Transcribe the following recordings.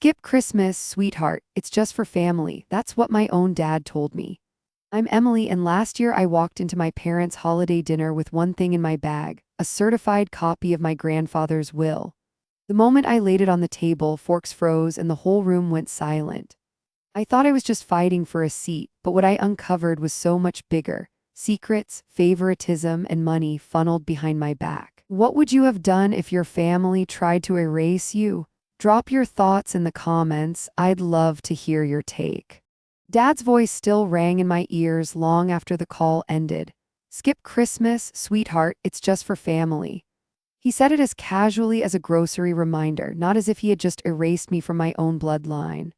Skip Christmas, sweetheart. It's just for family. That's what my own dad told me. I'm Emily, and last year I walked into my parents' holiday dinner with one thing in my bag, a certified copy of my grandfather's will. The moment I laid it on the table, forks froze and the whole room went silent. I thought I was just fighting for a seat, but what I uncovered was so much bigger. Secrets, favoritism, and money funneled behind my back. What would you have done if your family tried to erase you? Drop your thoughts in the comments. I'd love to hear your take. Dad's voice still rang in my ears long after the call ended. Skip Christmas, sweetheart, it's just for family. He said it as casually as a grocery reminder, not as if he had just erased me from my own bloodline.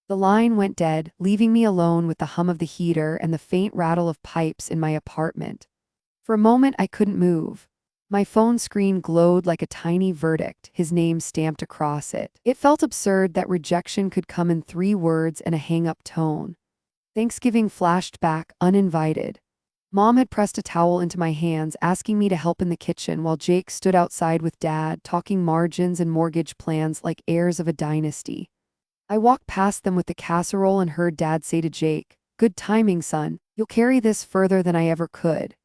The line went dead, leaving me alone with the hum of the heater and the faint rattle of pipes in my apartment. For a moment, I couldn't move. My phone screen glowed like a tiny verdict, his name stamped across it. It felt absurd that rejection could come in 3 words and a hang-up tone. Thanksgiving flashed back, uninvited. Mom had pressed a towel into my hands, asking me to help in the kitchen while Jake stood outside with Dad, talking margins and mortgage plans like heirs of a dynasty. I walked past them with the casserole and heard Dad say to Jake, "Good timing, son. You'll carry this further than I ever could."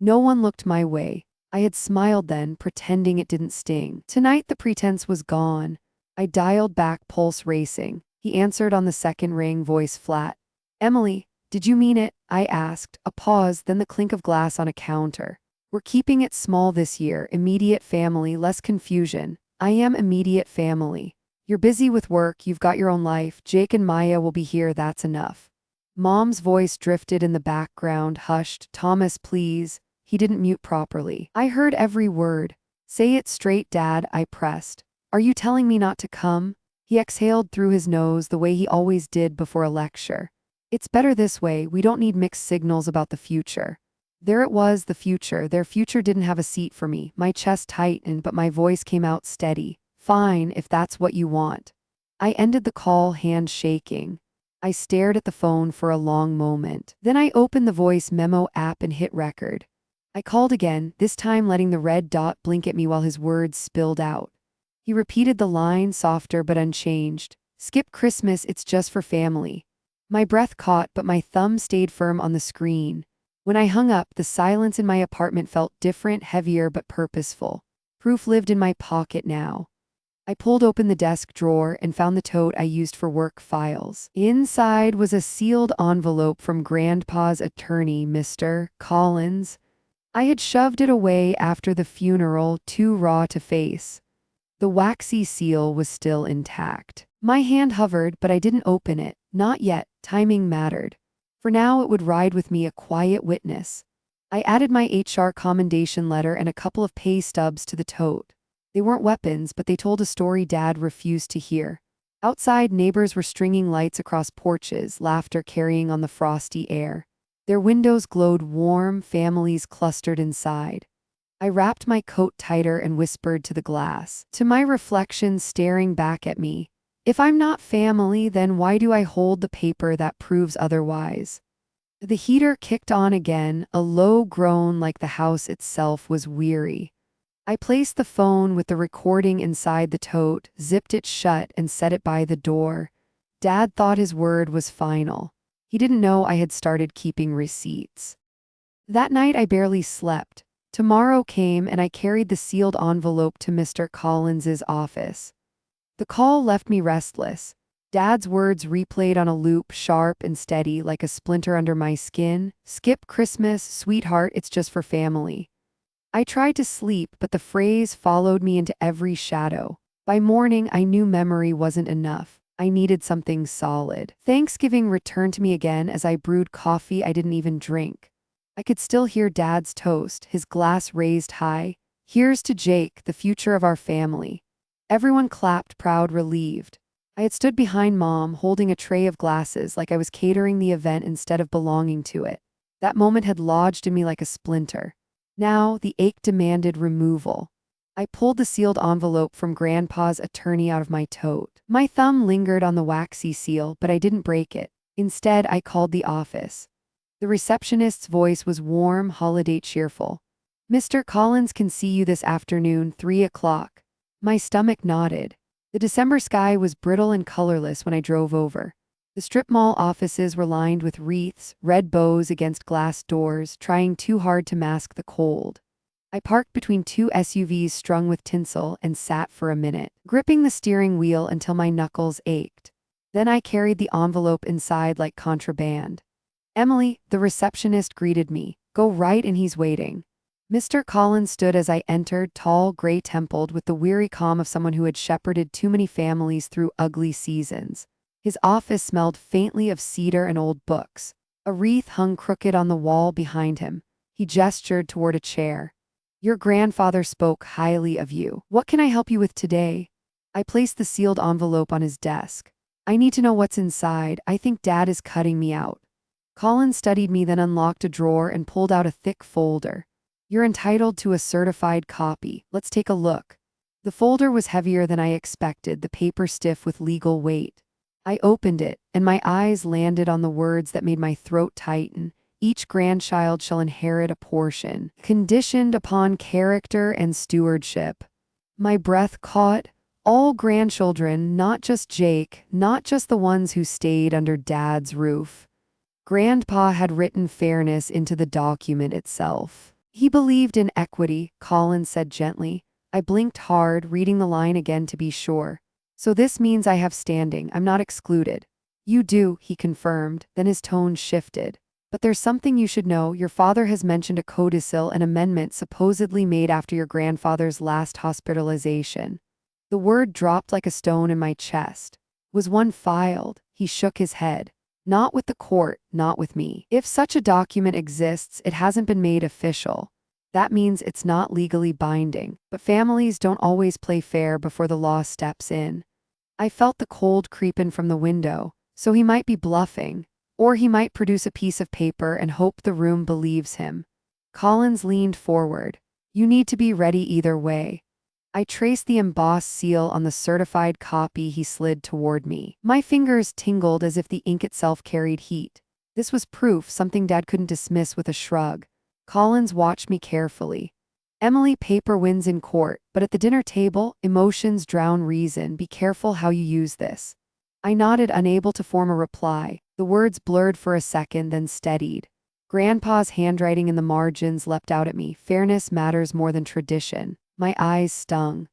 No one looked my way. I had smiled then, pretending it didn't sting. Tonight the pretense was gone. I dialed back, pulse racing. He answered on the second ring, voice flat. "Emily, did you mean it?" I asked. A pause, then the clink of glass on a counter. "We're keeping it small this year. Immediate family, less confusion." "I am immediate family. You're busy with work, you've got your own life. Jake and Maya will be here, that's enough." Mom's voice drifted in the background, hushed. "Thomas, please." He didn't mute properly. I heard every word. "Say it straight, Dad," I pressed. "Are you telling me not to come?" He exhaled through his nose the way he always did before a lecture. "It's better this way. We don't need mixed signals about the future." There it was, the future. Their future didn't have a seat for me. My chest tightened, but my voice came out steady. "Fine, if that's what you want." I ended the call, hand shaking. I stared at the phone for a long moment. Then I opened the voice memo app and hit record. I called again, this time letting the red dot blink at me while his words spilled out. He repeated the line, softer but unchanged. "Skip Christmas, it's just for family." My breath caught, but my thumb stayed firm on the screen. When I hung up, the silence in my apartment felt different, heavier but purposeful. Proof lived in my pocket now. I pulled open the desk drawer and found the tote I used for work files. Inside was a sealed envelope from Grandpa's attorney, Mr. Collins. I had shoved it away after the funeral, too raw to face. The waxy seal was still intact. My hand hovered, but I didn't open it. Not yet. Timing mattered. For now, it would ride with me, a quiet witness. I added my HR commendation letter and a couple of pay stubs to the tote. They weren't weapons, but they told a story Dad refused to hear. Outside, neighbors were stringing lights across porches, laughter carrying on the frosty air. Their windows glowed warm, families clustered inside. I wrapped my coat tighter and whispered to the glass, to my reflection staring back at me. If I'm not family, then why do I hold the paper that proves otherwise? The heater kicked on again, a low groan like the house itself was weary. I placed the phone with the recording inside the tote, zipped it shut, and set it by the door. Dad thought his word was final. He didn't know I had started keeping receipts. That night I barely slept. Tomorrow came and I carried the sealed envelope to Mr. Collins's office. The call left me restless. Dad's words replayed on a loop, sharp and steady like a splinter under my skin. "Skip Christmas, sweetheart, it's just for family." I tried to sleep, but the phrase followed me into every shadow. By morning, I knew memory wasn't enough. I needed something solid. Thanksgiving returned to me again as I brewed coffee I didn't even drink. I could still hear Dad's toast, his glass raised high. "Here's to Jake, the future of our family." Everyone clapped, proud, relieved. I had stood behind Mom, holding a tray of glasses like I was catering the event instead of belonging to it. That moment had lodged in me like a splinter. Now, the ache demanded removal. I pulled the sealed envelope from Grandpa's attorney out of my tote. My thumb lingered on the waxy seal, but I didn't break it. Instead, I called the office. The receptionist's voice was warm, holiday cheerful. "Mr. Collins can see you this afternoon, 3 o'clock. My stomach nodded. The December sky was brittle and colorless when I drove over. The strip mall offices were lined with wreaths, red bows against glass doors, trying too hard to mask the cold. I parked between two SUVs strung with tinsel and sat for a minute, gripping the steering wheel until my knuckles ached. Then I carried the envelope inside like contraband. "Emily," the receptionist greeted me. "Go right in, he's waiting." Mr. Collins stood as I entered, tall, gray-templed, with the weary calm of someone who had shepherded too many families through ugly seasons. His office smelled faintly of cedar and old books. A wreath hung crooked on the wall behind him. He gestured toward a chair. "Your grandfather spoke highly of you. What can I help you with today?" I placed the sealed envelope on his desk. "I need to know what's inside. I think Dad is cutting me out." Collins studied me, then unlocked a drawer and pulled out a thick folder. "You're entitled to a certified copy. Let's take a look." The folder was heavier than I expected, the paper stiff with legal weight. I opened it, and my eyes landed on the words that made my throat tighten. "Each grandchild shall inherit a portion, conditioned upon character and stewardship." My breath caught. All grandchildren, not just Jake, not just the ones who stayed under Dad's roof. Grandpa had written fairness into the document itself. "He believed in equity," Collins said gently. I blinked hard, reading the line again to be sure. "So this means I have standing. I'm not excluded." "You do," he confirmed, then his tone shifted. "But there's something you should know. Your father has mentioned a codicil, an amendment supposedly made after your grandfather's last hospitalization." The word dropped like a stone in my chest. "Was one filed?" He shook his head. "Not with the court, not with me. If such a document exists, it hasn't been made official. That means it's not legally binding, but families don't always play fair before the law steps in." I felt the cold creep in from the window. So he might be bluffing, or he might produce a piece of paper and hope the room believes him. Collins leaned forward. "You need to be ready either way." I traced the embossed seal on the certified copy he slid toward me. My fingers tingled as if the ink itself carried heat. This was proof, something Dad couldn't dismiss with a shrug. Collins watched me carefully. "Emily, paper wins in court, but at the dinner table, emotions drown reason. Be careful how you use this." I nodded, unable to form a reply. The words blurred for a second, then steadied. Grandpa's handwriting in the margins leapt out at me. "Fairness matters more than tradition." My eyes stung.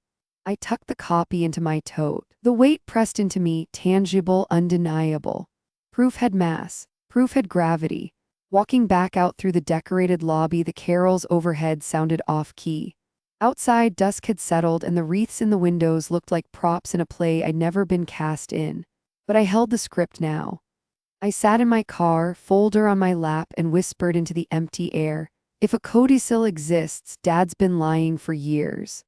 I tucked the copy into my tote. The weight pressed into me, tangible, undeniable. Proof had mass. Proof had gravity. Walking back out through the decorated lobby, the carols overhead sounded off-key. Outside, dusk had settled, and the wreaths in the windows looked like props in a play I'd never been cast in. But I held the script now. I sat in my car, folder on my lap, and whispered into the empty air. If a codicil exists, Dad's been lying for years.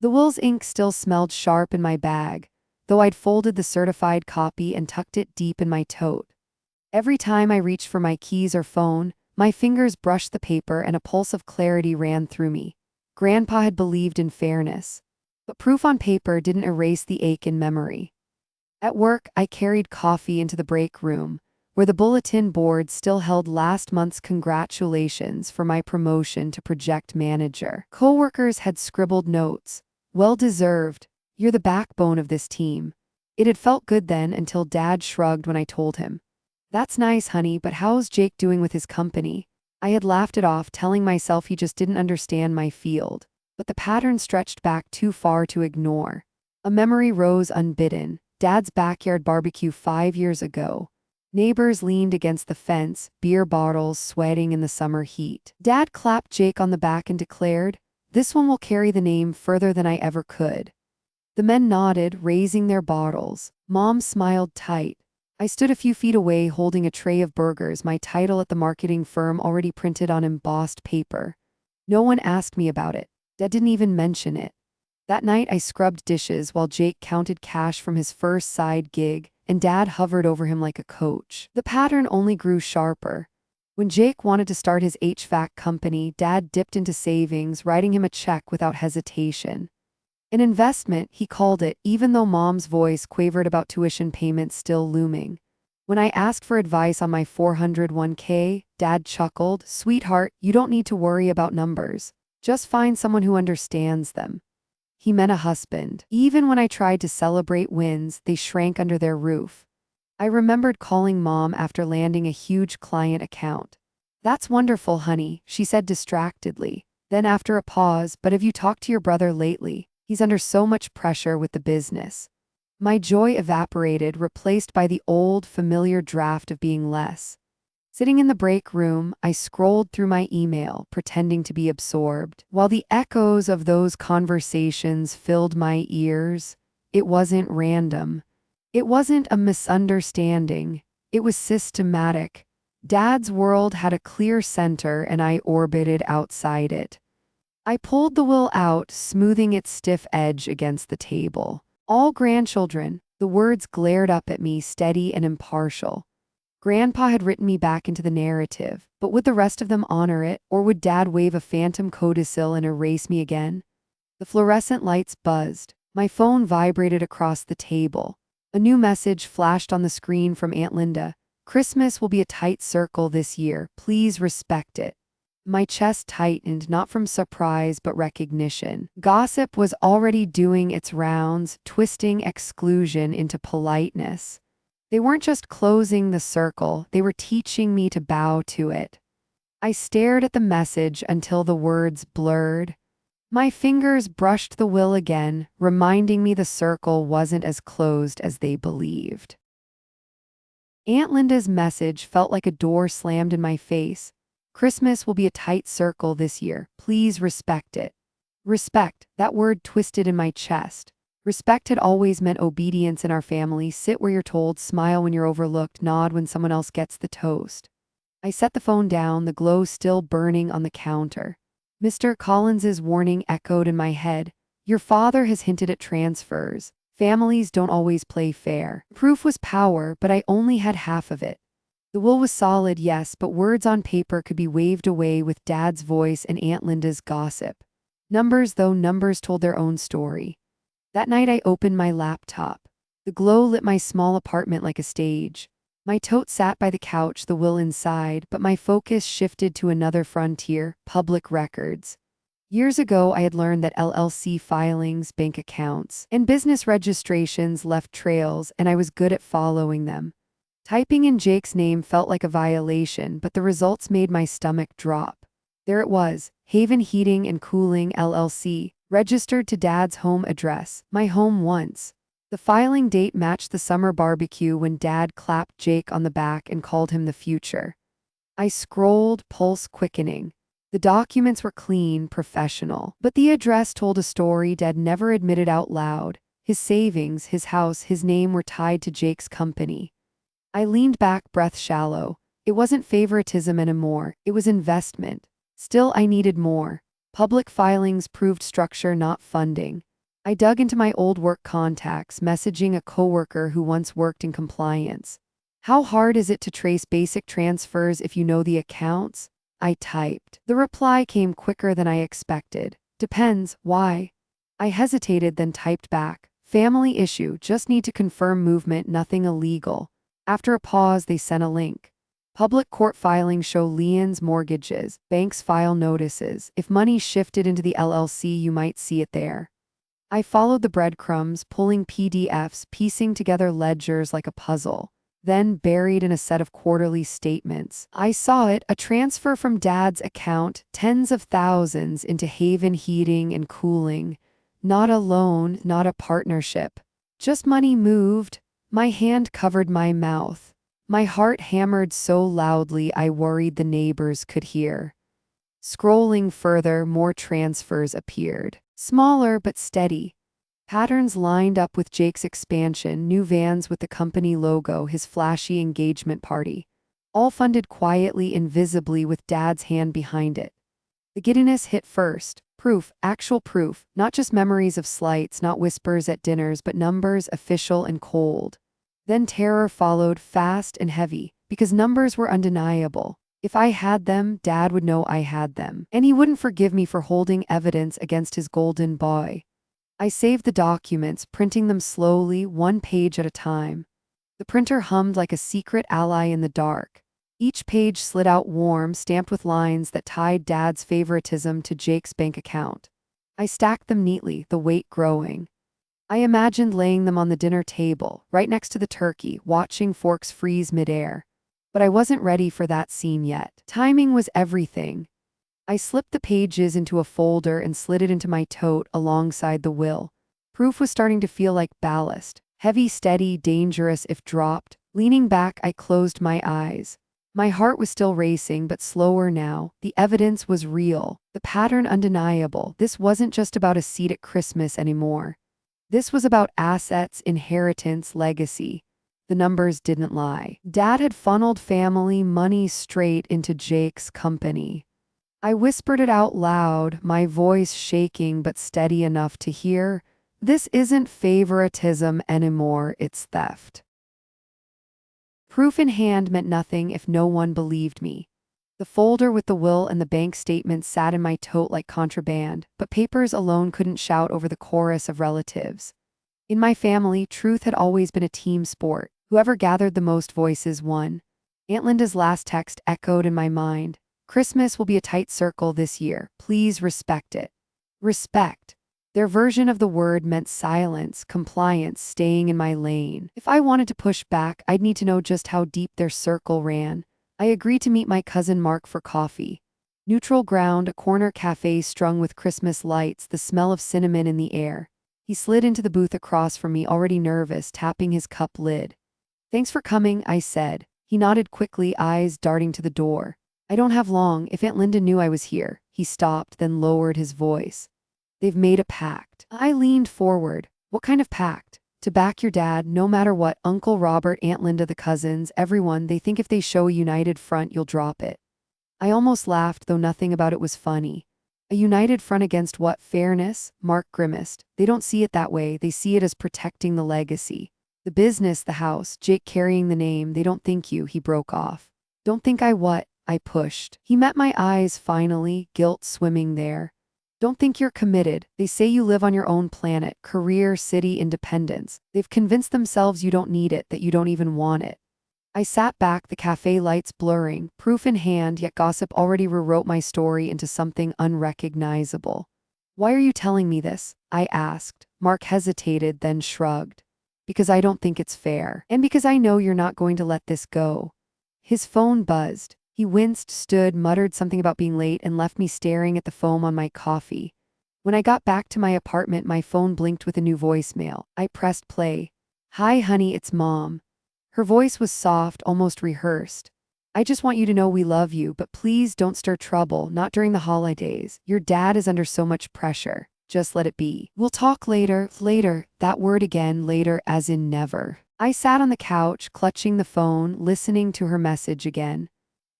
The will's ink still smelled sharp in my bag, though I'd folded the certified copy and tucked it deep in my tote. Every time I reached for my keys or phone, my fingers brushed the paper and a pulse of clarity ran through me. Grandpa had believed in fairness, but proof on paper didn't erase the ache in memory. At work, I carried coffee into the break room, where the bulletin board still held last month's congratulations for my promotion to project manager. Coworkers had scribbled notes. "Well deserved. You're the backbone of this team." It had felt good then until Dad shrugged when I told him. "That's nice, honey, but how's Jake doing with his company?" I had laughed it off, telling myself he just didn't understand my field. But the pattern stretched back too far to ignore. A memory rose unbidden. Dad's backyard barbecue 5 years ago. Neighbors leaned against the fence, beer bottles sweating in the summer heat. Dad clapped Jake on the back and declared, "This one will carry the name further than I ever could." The men nodded, raising their bottles. Mom smiled tight. I stood a few feet away holding a tray of burgers, my title at the marketing firm already printed on embossed paper. No one asked me about it. Dad didn't even mention it. That night I scrubbed dishes while Jake counted cash from his first side gig, and Dad hovered over him like a coach. The pattern only grew sharper. When Jake wanted to start his HVAC company, Dad dipped into savings, writing him a check without hesitation. An investment, he called it, even though Mom's voice quavered about tuition payments still looming. When I asked for advice on my 401k, Dad chuckled, "Sweetheart, you don't need to worry about numbers. Just find someone who understands them." he meant a husband. Even when I tried to celebrate wins, they shrank under their roof. I remembered calling Mom after landing a huge client account. "That's wonderful, honey," she said distractedly. Then after a pause, "But have you talked to your brother lately? He's under so much pressure with the business." My joy evaporated, replaced by the old, familiar draft of being less. Sitting in the break room, I scrolled through my email, pretending to be absorbed. While the echoes of those conversations filled my ears, it wasn't random. It wasn't a misunderstanding. It was systematic. Dad's world had a clear center, and I orbited outside it. I pulled the will out, smoothing its stiff edge against the table. "All grandchildren," the words glared up at me, steady and impartial. Grandpa had written me back into the narrative, but would the rest of them honor it, or would Dad wave a phantom codicil and erase me again? The fluorescent lights buzzed. My phone vibrated across the table. A new message flashed on the screen from Aunt Linda. "Christmas will be a tight circle this year. Please respect it." My chest tightened, not from surprise but recognition. Gossip was already doing its rounds, twisting exclusion into politeness. They weren't just closing the circle, they were teaching me to bow to it. I stared at the message until the words blurred. My fingers brushed the will again, reminding me the circle wasn't as closed as they believed. Aunt Linda's message felt like a door slammed in my face. "Christmas will be a tight circle this year. Please respect it." Respect, that word twisted in my chest. Respect had always meant obedience in our family. Sit where you're told, smile when you're overlooked, nod when someone else gets the toast. I set the phone down, the glow still burning on the counter. Mr. Collins's warning echoed in my head. "Your father has hinted at transfers. Families don't always play fair." Proof was power, but I only had half of it. The will was solid, yes, but words on paper could be waved away with Dad's voice and Aunt Linda's gossip. Numbers, though, numbers told their own story. That night I opened my laptop. The glow lit my small apartment like a stage. My tote sat by the couch, the will inside, but my focus shifted to another frontier: public records. Years ago, I had learned that LLC filings, bank accounts, and business registrations left trails, and I was good at following them. Typing in Jake's name felt like a violation, but the results made my stomach drop. There it was: Haven Heating and Cooling, LLC, registered to Dad's home address, my home once. The filing date matched the summer barbecue when Dad clapped Jake on the back and called him the future. I scrolled, pulse quickening. The documents were clean, professional, but the address told a story Dad never admitted out loud. His savings, his house, his name were tied to Jake's company. I leaned back, breath shallow. It wasn't favoritism anymore, it was investment. Still, I needed more. Public filings proved structure, not funding. I dug into my old work contacts, messaging a coworker who once worked in compliance. "How hard is it to trace basic transfers if you know the accounts?" I typed. The reply came quicker than I expected. "Depends, why?" I hesitated, then typed back. "Family issue, just need to confirm movement, nothing illegal." After a pause, they sent a link. Public court filings show liens, mortgages, banks file notices. If money shifted into the LLC, you might see it there. I followed the breadcrumbs, pulling PDFs, piecing together ledgers like a puzzle. Then, buried in a set of quarterly statements, I saw it: a transfer from Dad's account, tens of thousands, into Haven Heating and Cooling. Not a loan, not a partnership. Just money moved. My hand covered my mouth. My heart hammered so loudly I worried the neighbors could hear. Scrolling further, more transfers appeared. Smaller but steady. Patterns lined up with Jake's expansion, new vans with the company logo, his flashy engagement party. All funded quietly, invisibly, with Dad's hand behind it. The giddiness hit first. Proof, actual proof, not just memories of slights, not whispers at dinners, but numbers, official and cold. Then terror followed, fast and heavy, because numbers were undeniable. If I had them, Dad would know I had them, and he wouldn't forgive me for holding evidence against his golden boy. I saved the documents, printing them slowly, one page at a time. The printer hummed like a secret ally in the dark. Each page slid out warm, stamped with lines that tied Dad's favoritism to Jake's bank account. I stacked them neatly, the weight growing. I imagined laying them on the dinner table, right next to the turkey, watching forks freeze midair. But I wasn't ready for that scene yet. Timing was everything. I slipped the pages into a folder and slid it into my tote alongside the will. Proof was starting to feel like ballast. Heavy, steady, dangerous if dropped. Leaning back, I closed my eyes. My heart was still racing, but slower now. The evidence was real. The pattern undeniable. This wasn't just about a seat at Christmas anymore. This was about assets, inheritance, legacy. The numbers didn't lie. Dad had funneled family money straight into Jake's company. I whispered it out loud, my voice shaking but steady enough to hear. This isn't favoritism anymore, it's theft. Proof in hand meant nothing if no one believed me. The folder with the will and the bank statements sat in my tote like contraband, but papers alone couldn't shout over the chorus of relatives. In my family, truth had always been a team sport. Whoever gathered the most voices won. Aunt Linda's last text echoed in my mind. Christmas will be a tight circle this year. Please respect it. Respect. Their version of the word meant silence, compliance, staying in my lane. If I wanted to push back, I'd need to know just how deep their circle ran. I agreed to meet my cousin Mark for coffee. Neutral ground, a corner cafe strung with Christmas lights, the smell of cinnamon in the air. He slid into the booth across from me, already nervous, tapping his cup lid. Thanks for coming, I said. He nodded quickly, eyes darting to the door. I don't have long. If Aunt Linda knew I was here. He stopped, then lowered his voice. They've made a pact. I leaned forward. What kind of pact? To back your dad, no matter what. Uncle Robert, Aunt Linda, the cousins, everyone, they think if they show a united front, you'll drop it. I almost laughed, though nothing about it was funny. A united front against what? Fairness? Mark grimaced. They don't see it that way. They see it as protecting the legacy. The business, the house, Jake carrying the name. They don't think you. He broke off. Don't think I what? I pushed. He met my eyes finally, guilt swimming there. Don't think you're committed. They say you live on your own planet, career, city, independence. They've convinced themselves you don't need it, that you don't even want it. I sat back, the cafe lights blurring, proof in hand, yet gossip already rewrote my story into something unrecognizable. Why are you telling me this? I asked. Mark hesitated, then shrugged. Because I don't think it's fair. And because I know you're not going to let this go. His phone buzzed. He winced, stood, muttered something about being late, and left me staring at the foam on my coffee. When I got back to my apartment, my phone blinked with a new voicemail. I pressed play. Hi, honey, it's Mom. Her voice was soft, almost rehearsed. I just want you to know we love you, but please don't stir trouble, not during the holidays. Your dad is under so much pressure. Just let it be. We'll talk later. Later. That word again, later, as in never. I sat on the couch, clutching the phone, listening to her message again.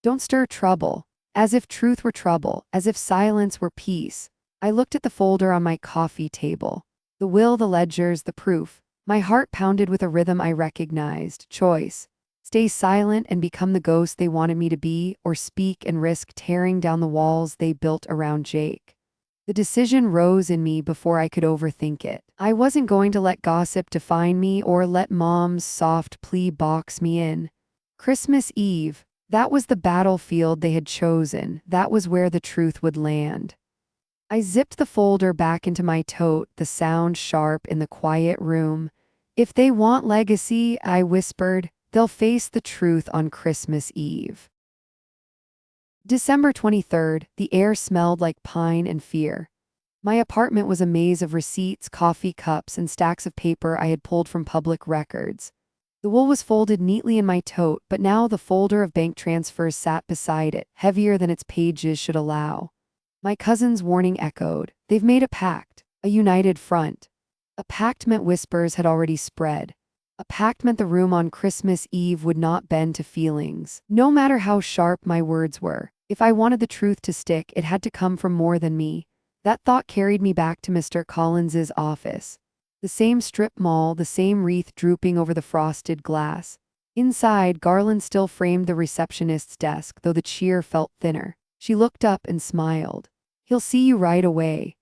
Don't stir trouble. As if truth were trouble, as if silence were peace. I looked at the folder on my coffee table. The will, the ledgers, the proof. My heart pounded with a rhythm I recognized. Choice. Stay silent and become the ghost they wanted me to be, or speak and risk tearing down the walls they built around Jake. The decision rose in me before I could overthink it. I wasn't going to let gossip define me or let Mom's soft plea box me in. Christmas Eve. That was the battlefield they had chosen. That was where the truth would land. I zipped the folder back into my tote, the sound sharp in the quiet room. If they want legacy, I whispered, they'll face the truth on Christmas Eve. December 23rd, the air smelled like pine and fear. My apartment was a maze of receipts, coffee cups, and stacks of paper I had pulled from public records. The wool was folded neatly in my tote, but now the folder of bank transfers sat beside it, heavier than its pages should allow. My cousin's warning echoed. They've made a pact, a united front. A pact meant whispers had already spread. A pact meant the room on Christmas Eve would not bend to feelings, no matter how sharp my words were. If I wanted the truth to stick, it had to come from more than me. That thought carried me back to Mr. Collins's office. The same strip mall, the same wreath drooping over the frosted glass. Inside, garlands still framed the receptionist's desk, though the cheer felt thinner. She looked up and smiled. He'll see you right away.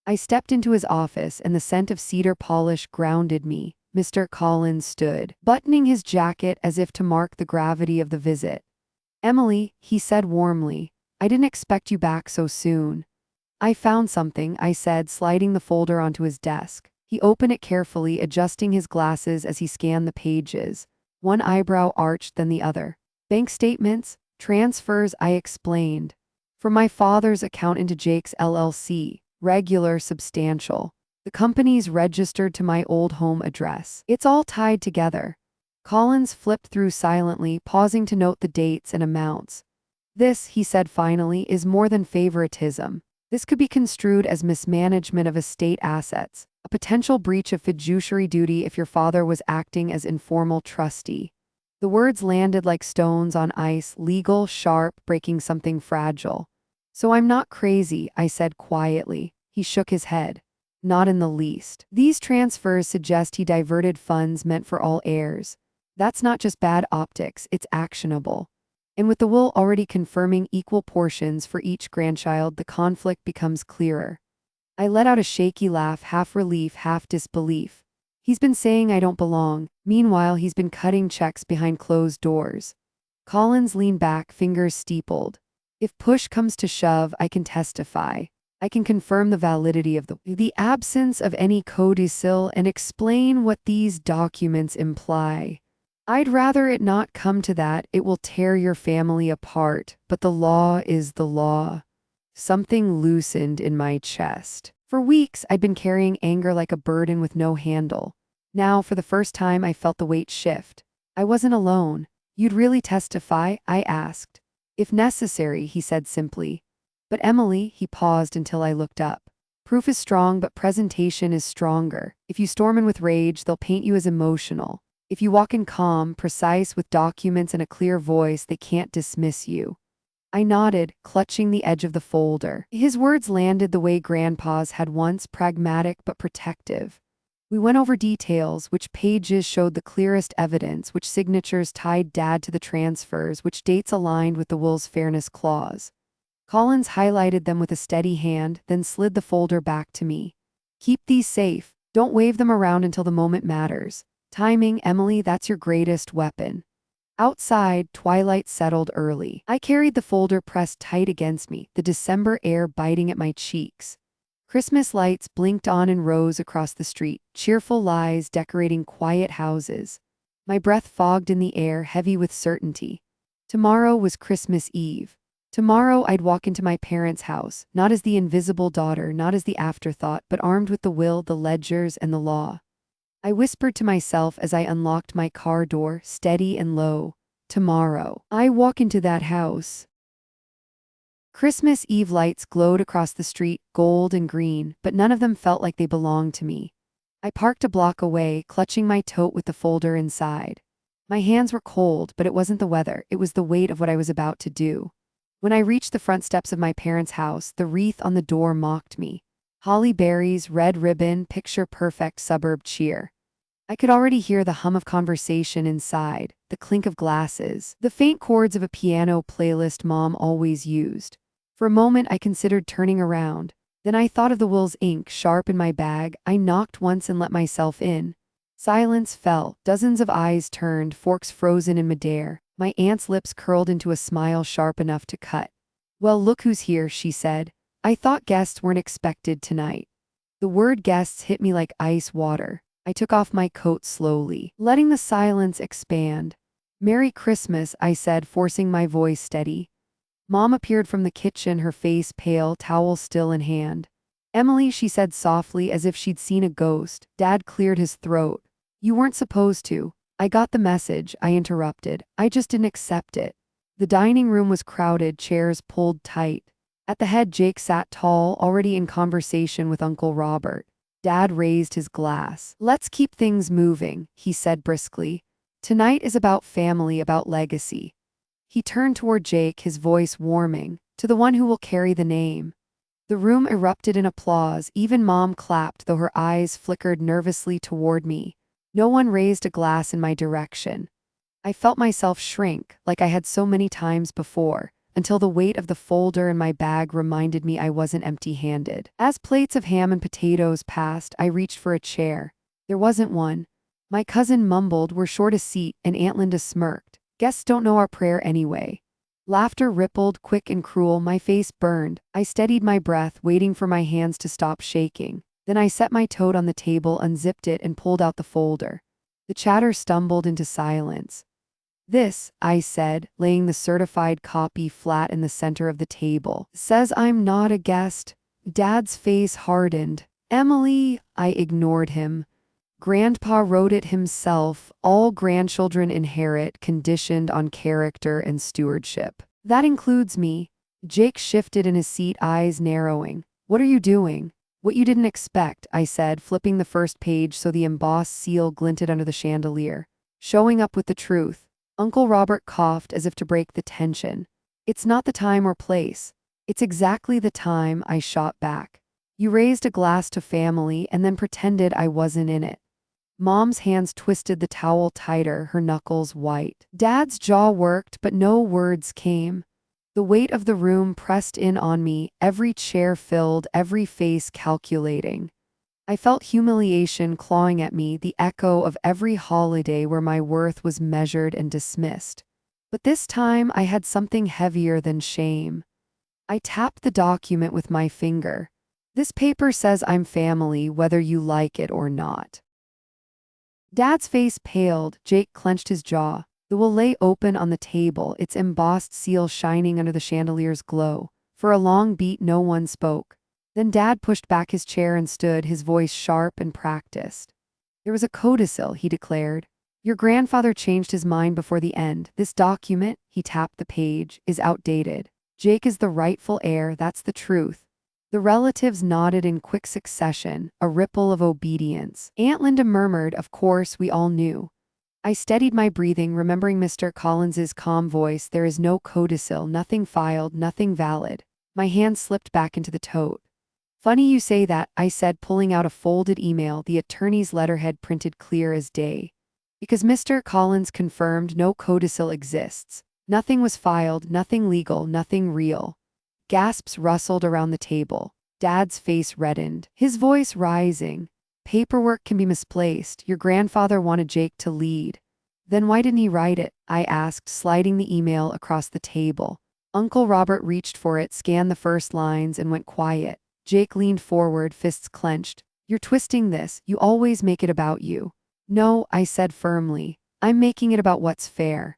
I stepped into his office, and the scent of cedar polish grounded me. Mr. Collins stood, buttoning his jacket as if to mark the gravity of the visit. Emily, he said warmly, I didn't expect you back so soon. I found something, I said, sliding the folder onto his desk. He opened it carefully, adjusting his glasses as he scanned the pages. One eyebrow arched, then the other. Bank statements, transfers, I explained. From my father's account into Jake's LLC. Regular, substantial. The company's registered to my old home address. It's all tied together. Collins flipped through silently, pausing to note the dates and amounts. This, he said finally, is more than favoritism. This could be construed as mismanagement of estate assets, a potential breach of fiduciary duty if your father was acting as informal trustee. The words landed like stones on ice, legal, sharp, breaking something fragile. So I'm not crazy, I said quietly. He shook his head. Not in the least. These transfers suggest he diverted funds meant for all heirs. That's not just bad optics, it's actionable. And with the will already confirming equal portions for each grandchild, the conflict becomes clearer. I let out a shaky laugh, half relief, half disbelief. He's been saying I don't belong. Meanwhile, he's been cutting checks behind closed doors. Collins leaned back, fingers steepled. If push comes to shove, I can testify. I can confirm the validity of the absence of any codicil and explain what these documents imply. I'd rather it not come to that. It will tear your family apart, but the law is the law. Something loosened in my chest. For weeks, I'd been carrying anger like a burden with no handle. Now, for the first time, I felt the weight shift. I wasn't alone. You'd really testify? I asked. If necessary, he said simply. But Emily, he paused until I looked up. Proof is strong, but presentation is stronger. If you storm in with rage, they'll paint you as emotional. If you walk in calm, precise, with documents and a clear voice, they can't dismiss you. I nodded, clutching the edge of the folder. His words landed the way Grandpa's had once, pragmatic but protective. We went over details, which pages showed the clearest evidence, which signatures tied Dad to the transfers, which dates aligned with the will's fairness clause. Collins highlighted them with a steady hand, then slid the folder back to me. Keep these safe. Don't wave them around until the moment matters. Timing, Emily, that's your greatest weapon. Outside, twilight settled early. I carried the folder pressed tight against me, the December air biting at my cheeks. Christmas lights blinked on in rows across the street, cheerful lies decorating quiet houses. My breath fogged in the air, heavy with certainty. Tomorrow was Christmas Eve. Tomorrow I'd walk into my parents' house, not as the invisible daughter, not as the afterthought, but armed with the will, the ledgers, and the law. I whispered to myself as I unlocked my car door, steady and low. Tomorrow, I walk into that house. Christmas Eve lights glowed across the street, gold and green, but none of them felt like they belonged to me. I parked a block away, clutching my tote with the folder inside. My hands were cold, but it wasn't the weather, it was the weight of what I was about to do. When I reached the front steps of my parents' house, the wreath on the door mocked me. Holly berries, red ribbon, picture-perfect suburb cheer. I could already hear the hum of conversation inside, the clink of glasses, the faint chords of a piano playlist Mom always used. For a moment, I considered turning around. Then I thought of the will's ink sharp in my bag. I knocked once and let myself in. Silence fell. Dozens of eyes turned, forks frozen in midair. My aunt's lips curled into a smile sharp enough to cut. Well, look who's here, she said. I thought guests weren't expected tonight. The word guests hit me like ice water. I took off my coat slowly, letting the silence expand. Merry Christmas, I said, forcing my voice steady. Mom appeared from the kitchen, her face pale, towel still in hand. Emily, she said softly, as if she'd seen a ghost. Dad cleared his throat. You weren't supposed to. I got the message, I interrupted. I just didn't accept it. The dining room was crowded, chairs pulled tight. At the head, Jake sat tall, already in conversation with Uncle Robert. Dad raised his glass. Let's keep things moving, he said briskly. Tonight is about family, about legacy. He turned toward Jake, his voice warming, to the one who will carry the name. The room erupted in applause. Even Mom clapped, though her eyes flickered nervously toward me. No one raised a glass in my direction. I felt myself shrink, like I had so many times before, until the weight of the folder in my bag reminded me I wasn't empty-handed. As plates of ham and potatoes passed, I reached for a chair. There wasn't one. My cousin mumbled, "We're short a seat," and Aunt Linda smirked. Guests don't know our prayer anyway. Laughter rippled, quick and cruel. My face burned. I steadied my breath, waiting for my hands to stop shaking. Then I set my toad on the table, unzipped it, and pulled out the folder. The chatter stumbled into silence. "This," I said, laying the certified copy flat in the center of the table, "says I'm not a guest." Dad's face hardened. "Emily," I ignored him. "Grandpa wrote it himself. All grandchildren inherit, conditioned on character and stewardship. That includes me." Jake shifted in his seat, eyes narrowing. "What are you doing?" "What you didn't expect," I said, flipping the first page so the embossed seal glinted under the chandelier. "Showing up with the truth." Uncle Robert coughed as if to break the tension. "It's not the time or place." "It's exactly the time," I shot back. "You raised a glass to family and then pretended I wasn't in it." Mom's hands twisted the towel tighter, her knuckles white. Dad's jaw worked, but no words came. The weight of the room pressed in on me, every chair filled, every face calculating. I felt humiliation clawing at me, the echo of every holiday where my worth was measured and dismissed. But this time I had something heavier than shame. I tapped the document with my finger. "This paper says I'm family, whether you like it or not." Dad's face paled. Jake clenched his jaw. The will lay open on the table, its embossed seal shining under the chandelier's glow. For a long beat, no one spoke. Then Dad pushed back his chair and stood, his voice sharp and practiced. "There was a codicil," he declared. "Your grandfather changed his mind before the end. This document," he tapped the page, "is outdated. Jake is the rightful heir, that's the truth." The relatives nodded in quick succession, a ripple of obedience. Aunt Linda murmured, "Of course, we all knew." I steadied my breathing, remembering Mr. Collins's calm voice. "There is no codicil, nothing filed, nothing valid." My hand slipped back into the tote. "Funny you say that," I said, pulling out a folded email, the attorney's letterhead printed clear as day. "Because Mr. Collins confirmed no codicil exists. Nothing was filed, nothing legal, nothing real." Gasps rustled around the table. Dad's face reddened, his voice rising. "Paperwork can be misplaced. Your grandfather wanted Jake to lead." "Then why didn't he write it?" I asked, sliding the email across the table. Uncle Robert reached for it, scanned the first lines, and went quiet. Jake leaned forward, fists clenched. "You're twisting this. You always make it about you." "No," I said firmly. "I'm making it about what's fair."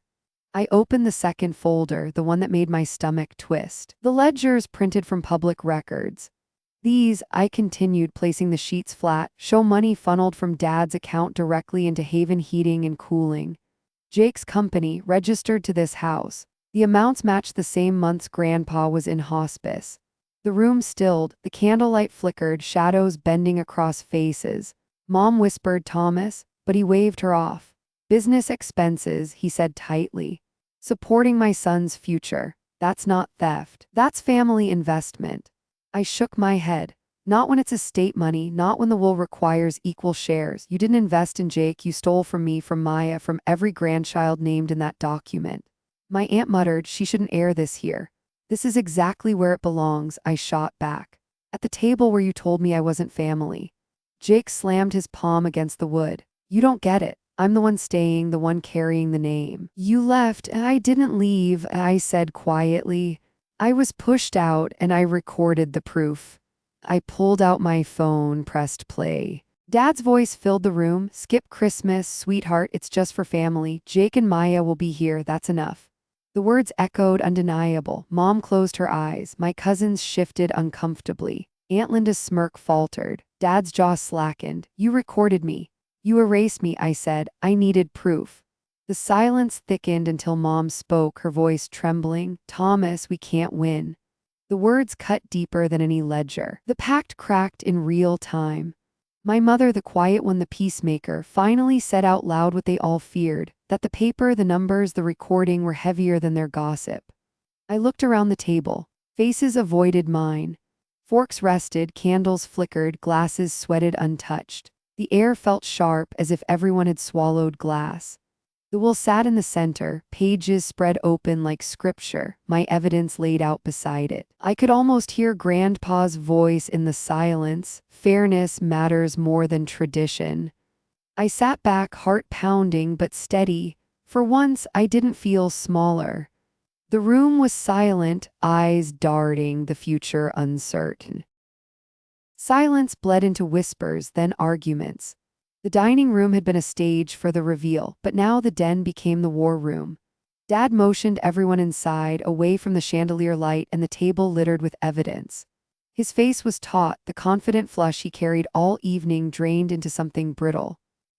I opened the second folder, the one that made my stomach twist. The ledgers printed from public records. "These," I continued, placing the sheets flat, "show money funneled from Dad's account directly into Haven Heating and Cooling. Jake's company, registered to this house. The amounts matched the same months Grandpa was in hospice." The room stilled, the candlelight flickered, shadows bending across faces. Mom whispered, "Thomas," but he waved her off. "Business expenses," he said tightly. "Supporting my son's future. That's not theft. That's family investment." I shook my head. "Not when it's estate money, not when the will requires equal shares. You didn't invest in Jake, you stole from me, from Maya, from every grandchild named in that document." My aunt muttered, "She shouldn't air this here." "This is exactly where it belongs," I shot back. "At the table where you told me I wasn't family." Jake slammed his palm against the wood. "You don't get it. I'm the one staying, the one carrying the name. You left, and I didn't leave," I said quietly. "I was pushed out, and I recorded the proof." I pulled out my phone, pressed play. Dad's voice filled the room. "Skip Christmas, sweetheart, it's just for family. Jake and Maya will be here, that's enough." The words echoed, undeniable. Mom closed her eyes. My cousins shifted uncomfortably. Aunt Linda's smirk faltered. Dad's jaw slackened. "You recorded me. You erased me," I said. "I needed proof." The silence thickened until Mom spoke, her voice trembling. "Thomas, we can't win." The words cut deeper than any ledger. The pact cracked in real time. My mother, the quiet one, the peacemaker, finally said out loud what they all feared, that the paper, the numbers, the recording were heavier than their gossip. I looked around the table. Faces avoided mine. Forks rested, candles flickered, glasses sweated untouched. The air felt sharp, as if everyone had swallowed glass. The will sat in the center, pages spread open like scripture, my evidence laid out beside it. I could almost hear Grandpa's voice in the silence. "Fairness matters more than tradition." I sat back, heart pounding but steady. For once, I didn't feel smaller. The room was silent, eyes darting, the future uncertain. Silence bled into whispers, then arguments. The dining room had been a stage for the reveal, but now the den became the war room. Dad motioned everyone inside, away from the chandelier light and the table littered with evidence. His face was taut, the confident flush he carried all evening drained into something brittle.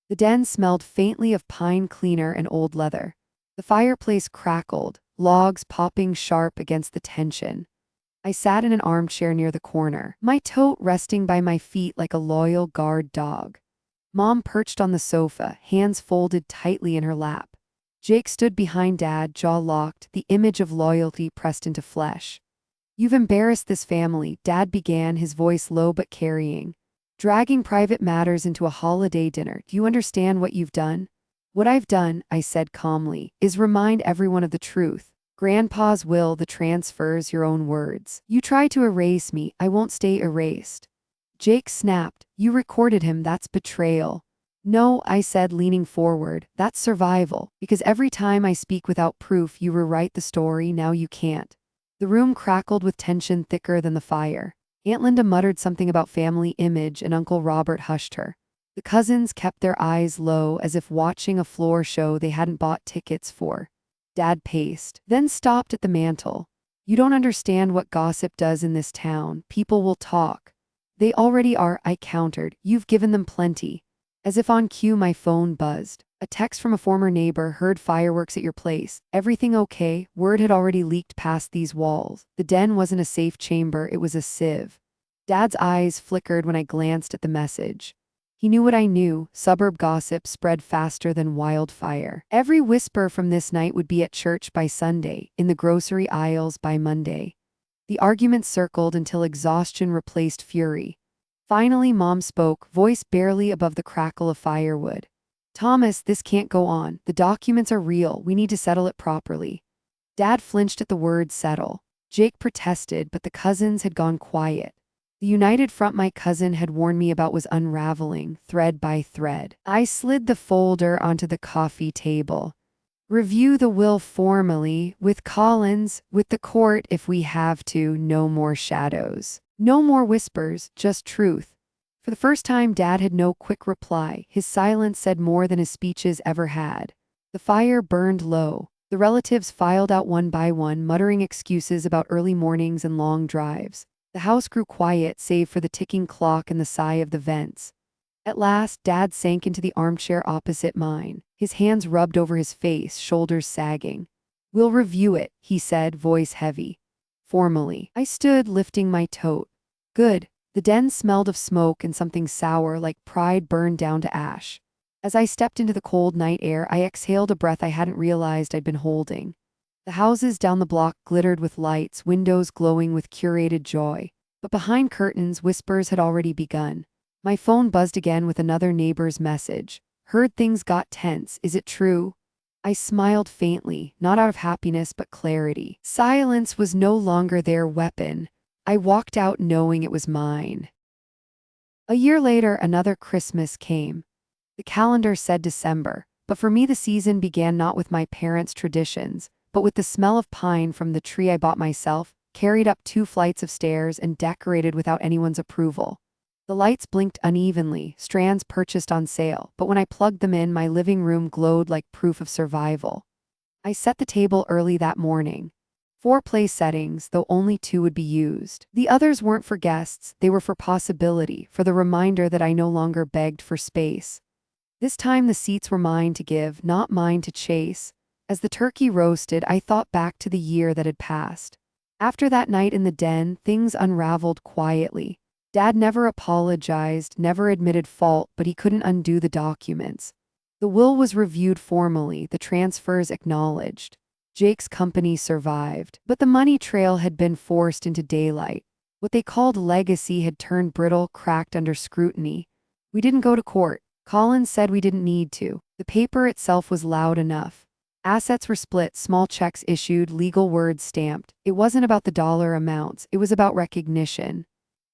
The den smelled faintly of pine cleaner and old leather. The fireplace crackled, logs popping sharp against the tension. I sat in an armchair near the corner, my tote resting by my feet like a loyal guard dog. Mom perched on the sofa, hands folded tightly in her lap. Jake stood behind Dad, jaw locked, the image of loyalty pressed into flesh. "You've embarrassed this family," Dad began, his voice low but carrying. "Dragging private matters into a holiday dinner. Do you understand what you've done?" "What I've done," I said calmly, "is remind everyone of the truth. Grandpa's will, the transfers, your own words. You try to erase me, I won't stay erased." Jake snapped. "You recorded him, that's betrayal." "No," I said, leaning forward, "that's survival, because every time I speak without proof you rewrite the story, now you can't." The room crackled with tension thicker than the fire. Aunt Linda muttered something about family image and Uncle Robert hushed her. The cousins kept their eyes low as if watching a floor show they hadn't bought tickets for. Dad paced, then stopped at the mantel. "You don't understand what gossip does in this town. People will talk." "They already are," I countered. "You've given them plenty." As if on cue, my phone buzzed. A text from a former neighbor: "Heard fireworks at your place. Everything okay?" Word had already leaked past these walls. The den wasn't a safe chamber, it was a sieve. Dad's eyes flickered when I glanced at the message. He knew what I knew. Suburb gossip spread faster than wildfire. Every whisper from this night would be at church by Sunday, in the grocery aisles by Monday. The argument circled until exhaustion replaced fury. Finally, Mom spoke, voice barely above the crackle of firewood. "Thomas, this can't go on. The documents are real. We need to settle it properly." Dad flinched at the word settle. Jake protested, but the cousins had gone quiet. The united front my cousin had warned me about was unraveling, thread by thread. I slid the folder onto the coffee table. "Review the will formally, with Collins, with the court if we have to, no more shadows. No more whispers, just truth." For the first time, Dad had no quick reply. His silence said more than his speeches ever had. The fire burned low. The relatives filed out one by one, muttering excuses about early mornings and long drives. The house grew quiet, save for the ticking clock and the sigh of the vents. At last, Dad sank into the armchair opposite mine. His hands rubbed over his face, shoulders sagging. "We'll review it," he said, voice heavy. "Formally." I stood, lifting my tote. "Good." The den smelled of smoke and something sour like pride burned down to ash. As I stepped into the cold night air, I exhaled a breath I hadn't realized I'd been holding. The houses down the block glittered with lights, windows glowing with curated joy. But behind curtains, whispers had already begun. My phone buzzed again with another neighbor's message. "Heard things got tense. Is it true?" I smiled faintly, not out of happiness but clarity. Silence was no longer their weapon. I walked out knowing it was mine. A year later, another Christmas came. The calendar said December, but for me the season began not with my parents' traditions, but with the smell of pine from the tree I bought myself, carried up 2 flights of stairs and decorated without anyone's approval. The lights blinked unevenly, strands purchased on sale, but when I plugged them in, my living room glowed like proof of survival. I set the table early that morning. 4 place settings, though only 2 would be used. The others weren't for guests, they were for possibility, for the reminder that I no longer begged for space. This time the seats were mine to give, not mine to chase. As the turkey roasted, I thought back to the year that had passed. After that night in the den, things unraveled quietly. Dad never apologized, never admitted fault, but he couldn't undo the documents. The will was reviewed formally, the transfers acknowledged. Jake's company survived, but the money trail had been forced into daylight. What they called legacy had turned brittle, cracked under scrutiny. We didn't go to court. Collins said we didn't need to. The paper itself was loud enough. Assets were split, small checks issued, legal words stamped. It wasn't about the dollar amounts, it was about recognition.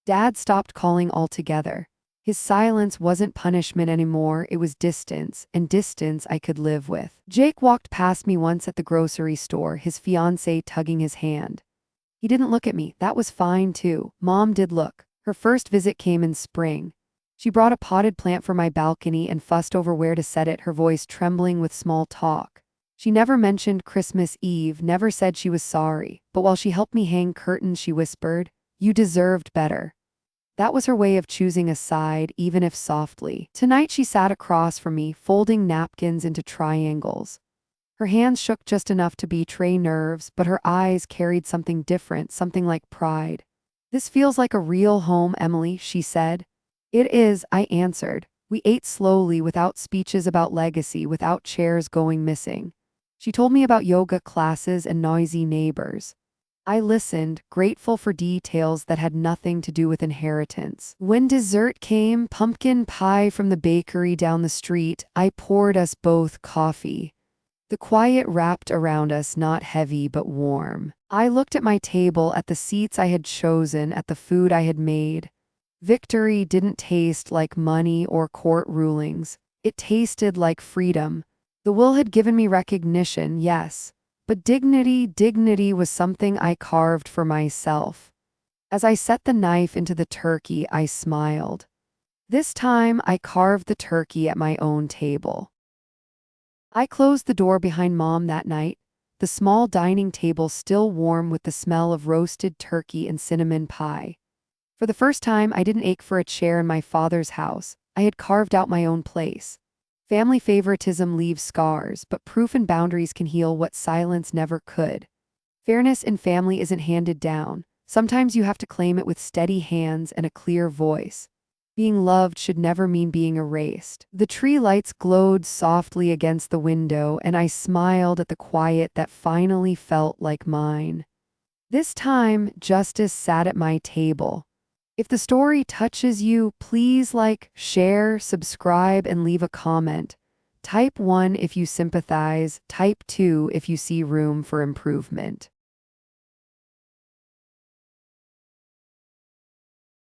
Dad stopped calling altogether. His silence wasn't punishment anymore, it was distance, and distance I could live with. Jake walked past me once at the grocery store, his fiancée tugging his hand. He didn't look at me, that was fine too. Mom did look. Her first visit came in spring. She brought a potted plant for my balcony and fussed over where to set it, her voice trembling with small talk. She never mentioned Christmas Eve, never said she was sorry, but while she helped me hang curtains, she whispered, "You deserved better." That was her way of choosing a side, even if softly. Tonight she sat across from me, folding napkins into triangles. Her hands shook just enough to betray nerves, but her eyes carried something different, something like pride. "This feels like a real home, Emily," she said. "It is," I answered. We ate slowly, without speeches about legacy, without chairs going missing. She told me about yoga classes and noisy neighbors. I listened, grateful for details that had nothing to do with inheritance. When dessert came, pumpkin pie from the bakery down the street, I poured us both coffee. The quiet wrapped around us, not heavy but warm. I looked at my table, at the seats I had chosen, at the food I had made. Victory didn't taste like money or court rulings. It tasted like freedom. The will had given me recognition, yes. But dignity was something I carved for myself. As I set the knife into the turkey, I smiled. This time, I carved the turkey at my own table. I closed the door behind Mom that night, the small dining table still warm with the smell of roasted turkey and cinnamon pie. For the first time, I didn't ache for a chair in my father's house. I had carved out my own place. Family favoritism leaves scars, but proof and boundaries can heal what silence never could. Fairness in family isn't handed down. Sometimes you have to claim it with steady hands and a clear voice. Being loved should never mean being erased. The tree lights glowed softly against the window, and I smiled at the quiet that finally felt like mine. This time, justice sat at my table. If the story touches you, please like, share, subscribe, and leave a comment. Type 1 if you sympathize, type 2 if you see room for improvement.